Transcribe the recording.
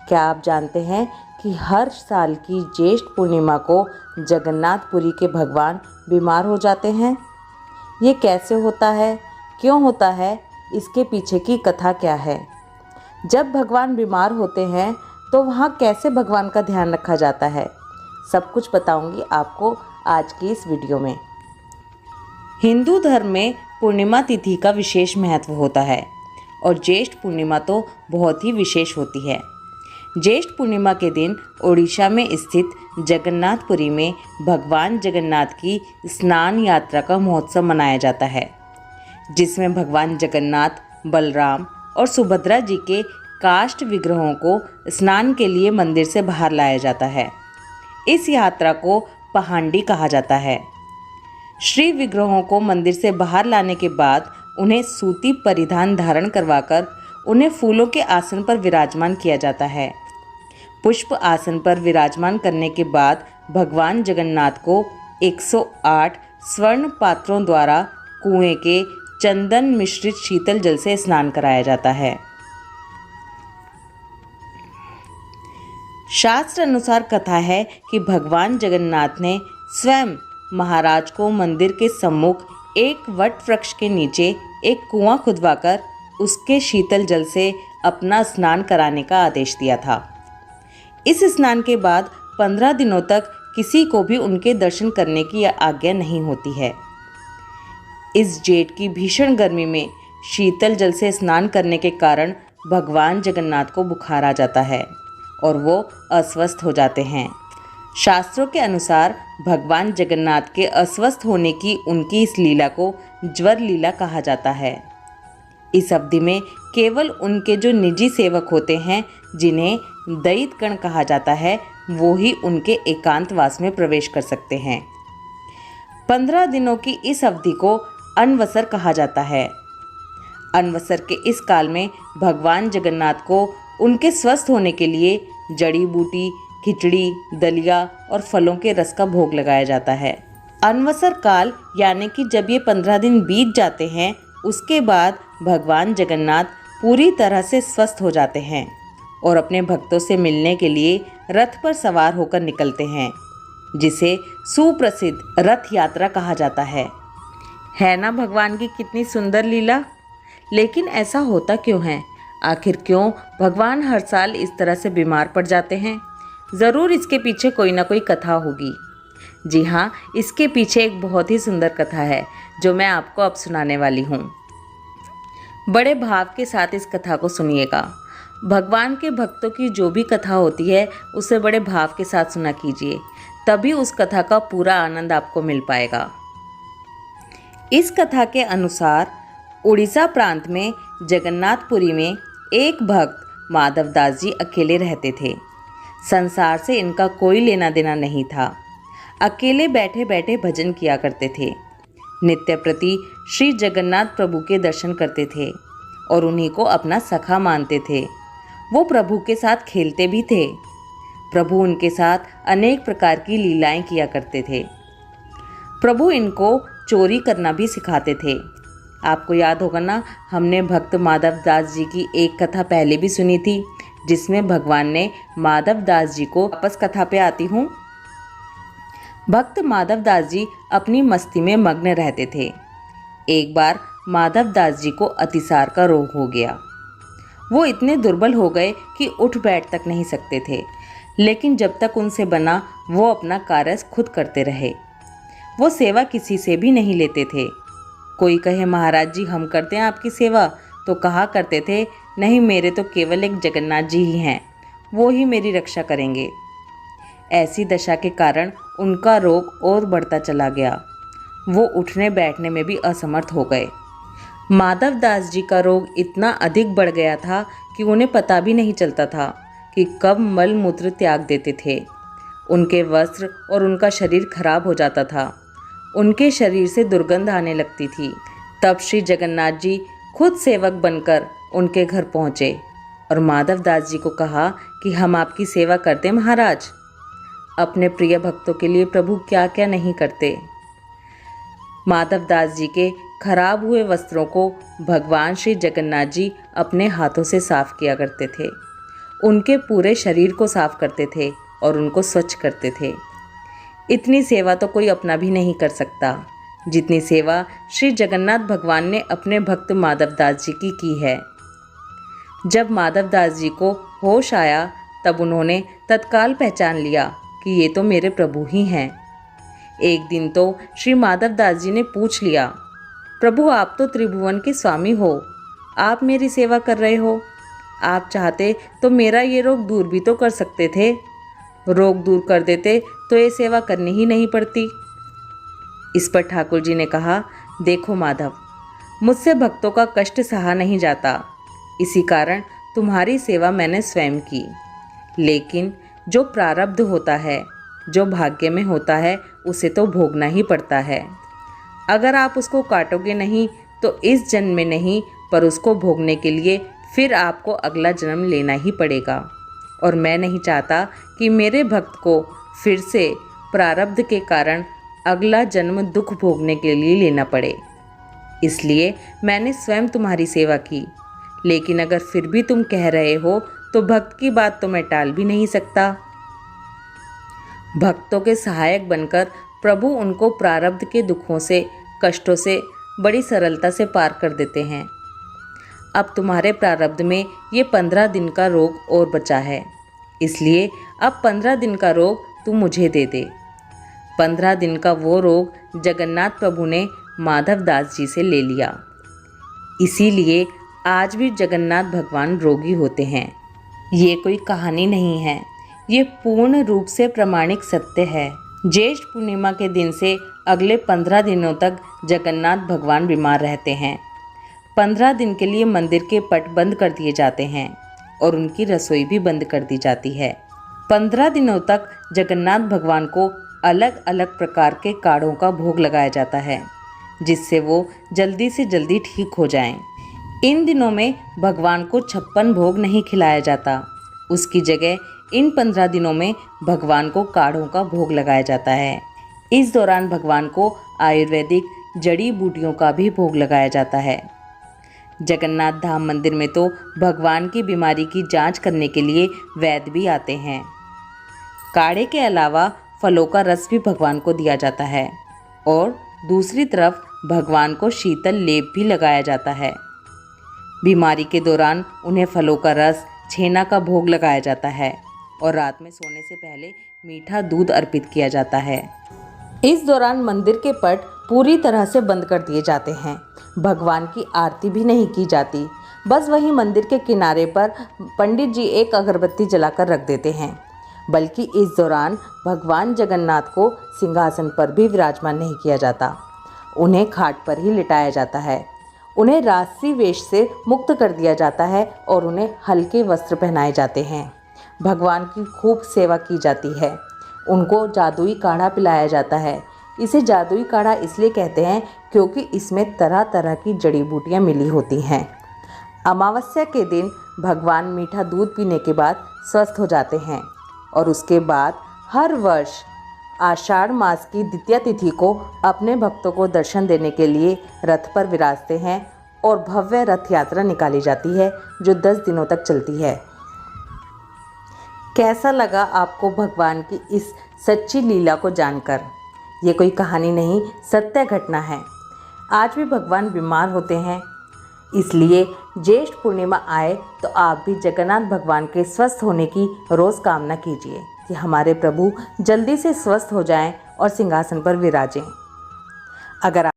क्या आप जानते हैं कि हर साल की ज्येष्ठ पूर्णिमा को जगन्नाथपुरी के भगवान बीमार हो जाते हैं? ये कैसे होता है, क्यों होता है, इसके पीछे की कथा क्या है? जब भगवान बीमार होते हैं तो वहाँ कैसे भगवान का ध्यान रखा जाता है, सब कुछ बताऊंगी आपको आज की इस वीडियो में। हिंदू धर्म में पूर्णिमा तिथि का विशेष महत्व होता है और ज्येष्ठ पूर्णिमा तो बहुत ही विशेष होती है। ज्येष्ठ पूर्णिमा के दिन ओडिशा में स्थित जगन्नाथपुरी में भगवान जगन्नाथ की स्नान यात्रा का महोत्सव मनाया जाता है, जिसमें भगवान जगन्नाथ, बलराम और सुभद्रा जी के काष्ठ विग्रहों को स्नान के लिए मंदिर से बाहर लाया जाता है। इस यात्रा को पहांडी कहा जाता है। श्री विग्रहों को मंदिर से बाहर लाने के बाद उन्हें सूती परिधान धारण करवाकर उन्हें फूलों के आसन पर विराजमान किया जाता है। पुष्प आसन पर विराजमान करने के बाद भगवान जगन्नाथ को 108 स्वर्ण पात्रों द्वारा कुएं के चंदन मिश्रित शीतल जल से स्नान कराया जाता है। शास्त्र अनुसार कथा है कि भगवान जगन्नाथ ने स्वयं महाराज को मंदिर के सम्मुख एक वट वृक्ष के नीचे एक कुआं खुदवाकर उसके शीतल जल से अपना स्नान कराने का आदेश दिया था। इस स्नान के बाद 15 दिनों तक किसी को भी उनके दर्शन करने की आज्ञा नहीं होती है। इस जेठ की भीषण गर्मी में शीतल जल से स्नान करने के कारण भगवान जगन्नाथ को बुखार आ जाता है और वो अस्वस्थ हो जाते हैं। शास्त्रों के अनुसार भगवान जगन्नाथ के अस्वस्थ होने की उनकी इस लीला को ज्वर लीला कहा जाता है। इस अवधि में केवल उनके जो निजी सेवक होते हैं, जिन्हें दैत्यगण कहा जाता है, वो ही उनके एकांतवास में प्रवेश कर सकते हैं। 15 दिनों की इस अवधि को अनवसर कहा जाता है। अनवसर के इस काल में भगवान जगन्नाथ को उनके स्वस्थ होने के लिए जड़ी बूटी, खिचड़ी, दलिया और फलों के रस का भोग लगाया जाता है। अनवसर काल यानी कि जब ये 15 दिन बीत जाते हैं, उसके बाद भगवान जगन्नाथ पूरी तरह से स्वस्थ हो जाते हैं और अपने भक्तों से मिलने के लिए रथ पर सवार होकर निकलते हैं, जिसे सुप्रसिद्ध रथ यात्रा कहा जाता है ना भगवान की कितनी सुंदर लीला। लेकिन ऐसा होता क्यों है? आखिर क्यों भगवान हर साल इस तरह से बीमार पड़ जाते हैं? ज़रूर इसके पीछे कोई ना कोई कथा होगी। जी हाँ, इसके पीछे एक बहुत ही सुंदर कथा है जो मैं आपको अब सुनाने वाली हूँ। बड़े भाव के साथ इस कथा को सुनिएगा। भगवान के भक्तों की जो भी कथा होती है उसे बड़े भाव के साथ सुना कीजिए, तभी उस कथा का पूरा आनंद आपको मिल पाएगा। इस कथा के अनुसार उड़ीसा प्रांत में जगन्नाथपुरी में एक भक्त माधवदास जी अकेले रहते थे। संसार से इनका कोई लेना देना नहीं था। अकेले बैठे बैठे भजन किया करते थे। नित्य प्रति श्री जगन्नाथ प्रभु के दर्शन करते थे और उन्हीं को अपना सखा मानते थे। वो प्रभु के साथ खेलते भी थे। प्रभु उनके साथ अनेक प्रकार की लीलाएं किया करते थे। प्रभु इनको चोरी करना भी सिखाते थे। आपको याद होगा ना, हमने भक्त माधवदास जी की एक कथा पहले भी सुनी थी, जिसमें भगवान ने माधवदास जी को, वापस कथा पे आती हूँ। भक्त माधवदास जी अपनी मस्ती में मग्न रहते थे। एक बार माधवदास जी को अतिसार का रोग हो गया। वो इतने दुर्बल हो गए कि उठ बैठ तक नहीं सकते थे, लेकिन जब तक उनसे बना वो अपना कार्य खुद करते रहे। वो सेवा किसी से भी नहीं लेते थे। कोई कहे महाराज जी हम करते हैं आपकी सेवा, तो कहा करते थे नहीं, मेरे तो केवल एक जगन्नाथ जी ही हैं, वो ही मेरी रक्षा करेंगे। ऐसी दशा के कारण उनका रोग और बढ़ता चला गया। वो उठने बैठने में भी असमर्थ हो गए। माधवदास जी का रोग इतना अधिक बढ़ गया था कि उन्हें पता भी नहीं चलता था कि कब मल मूत्र त्याग देते थे। उनके वस्त्र और उनका शरीर खराब हो जाता था। उनके शरीर से दुर्गंध आने लगती थी। तब श्री जगन्नाथ जी खुद सेवक बनकर उनके घर पहुँचे और माधवदास जी को कहा कि हम आपकी सेवा करते महाराज। अपने प्रिय भक्तों के लिए प्रभु क्या क्या नहीं करते। माधवदास जी के खराब हुए वस्त्रों को भगवान श्री जगन्नाथ जी अपने हाथों से साफ किया करते थे। उनके पूरे शरीर को साफ करते थे और उनको स्वच्छ करते थे। इतनी सेवा तो कोई अपना भी नहीं कर सकता जितनी सेवा श्री जगन्नाथ भगवान ने अपने भक्त माधवदास जी की है। जब माधवदास जी को होश आया तब उन्होंने तत्काल पहचान लिया कि ये तो मेरे प्रभु ही हैं। एक दिन तो श्री माधवदास जी ने पूछ लिया, प्रभु आप तो त्रिभुवन के स्वामी हो, आप मेरी सेवा कर रहे हो, आप चाहते तो मेरा ये रोग दूर भी तो कर सकते थे, रोग दूर कर देते तो ये सेवा करनी ही नहीं पड़ती। इस पर ठाकुर जी ने कहा, देखो माधव, मुझसे भक्तों का कष्ट सहा नहीं जाता, इसी कारण तुम्हारी सेवा मैंने स्वयं की। लेकिन जो प्रारब्ध होता है, जो भाग्य में होता है, उसे तो भोगना ही पड़ता है। अगर आप उसको काटोगे नहीं तो इस जन्म में नहीं, पर उसको भोगने के लिए फिर आपको अगला जन्म लेना ही पड़ेगा। और मैं नहीं चाहता कि मेरे भक्त को फिर से प्रारब्ध के कारण अगला जन्म दुख भोगने के लिए लेना पड़े। इसलिए मैंने स्वयं तुम्हारी सेवा की। लेकिन अगर फिर भी तुम कह रहे हो तो भक्त की बात तो मैं टाल भी नहीं सकता। भक्तों के सहायक बनकर प्रभु उनको प्रारब्ध के दुखों से, कष्टों से बड़ी सरलता से पार कर देते हैं। अब तुम्हारे प्रारब्ध में ये 15 दिन का रोग और बचा है, इसलिए अब 15 दिन का रोग तू मुझे दे दे। 15 दिन का वो रोग जगन्नाथ प्रभु ने माधवदास जी से ले लिया। इसीलिए आज भी जगन्नाथ भगवान रोगी होते हैं। ये कोई कहानी नहीं है, ये पूर्ण रूप से प्रमाणिक सत्य है। ज्येष्ठ पूर्णिमा के दिन से अगले 15 दिनों तक जगन्नाथ भगवान बीमार रहते हैं। 15 दिन के लिए मंदिर के पट बंद कर दिए जाते हैं और उनकी रसोई भी बंद कर दी जाती है। 15 दिनों तक जगन्नाथ भगवान को अलग अलग प्रकार के काढ़ों का भोग लगाया जाता है, जिससे वो जल्दी से जल्दी ठीक हो जाएं। इन दिनों में भगवान को 56 भोग नहीं खिलाया जाता, उसकी जगह इन 15 दिनों में भगवान को काढ़ों का भोग लगाया जाता है। इस दौरान भगवान को आयुर्वेदिक जड़ी बूटियों का भी भोग लगाया जाता है। जगन्नाथ धाम मंदिर में तो भगवान की बीमारी की जांच करने के लिए वैद्य भी आते हैं। काढ़े के अलावा फलों का रस भी भगवान को दिया जाता है और दूसरी तरफ भगवान को शीतल लेप भी लगाया जाता है। बीमारी के दौरान उन्हें फलों का रस, छेना का भोग लगाया जाता है और रात में सोने से पहले मीठा दूध अर्पित किया जाता है। इस दौरान मंदिर के पट पूरी तरह से बंद कर दिए जाते हैं। भगवान की आरती भी नहीं की जाती, बस वहीं मंदिर के किनारे पर पंडित जी एक अगरबत्ती जलाकर रख देते हैं। बल्कि इस दौरान भगवान जगन्नाथ को सिंहासन पर भी विराजमान नहीं किया जाता, उन्हें खाट पर ही लिटाया जाता है। उन्हें राजसी वेश से मुक्त कर दिया जाता है और उन्हें हल्के वस्त्र पहनाए जाते हैं। भगवान की खूब सेवा की जाती है। उनको जादुई काढ़ा पिलाया जाता है। इसे जादुई काढ़ा इसलिए कहते हैं क्योंकि इसमें तरह तरह की जड़ी बूटियाँ मिली होती हैं। अमावस्या के दिन भगवान मीठा दूध पीने के बाद स्वस्थ हो जाते हैं और उसके बाद हर वर्ष आषाढ़ मास की द्वितीया तिथि को अपने भक्तों को दर्शन देने के लिए रथ पर विराजते हैं और भव्य रथ यात्रा निकाली जाती है जो 10 दिनों तक चलती है। कैसा लगा आपको भगवान की इस सच्ची लीला को जानकर? ये कोई कहानी नहीं, सत्य घटना है। आज भी भगवान बीमार होते हैं, इसलिए ज्येष्ठ पूर्णिमा आए तो आप भी जगन्नाथ भगवान के स्वस्थ होने की रोज़ कामना कीजिए कि हमारे प्रभु जल्दी से स्वस्थ हो जाएं और सिंहासन पर विराजें। अगर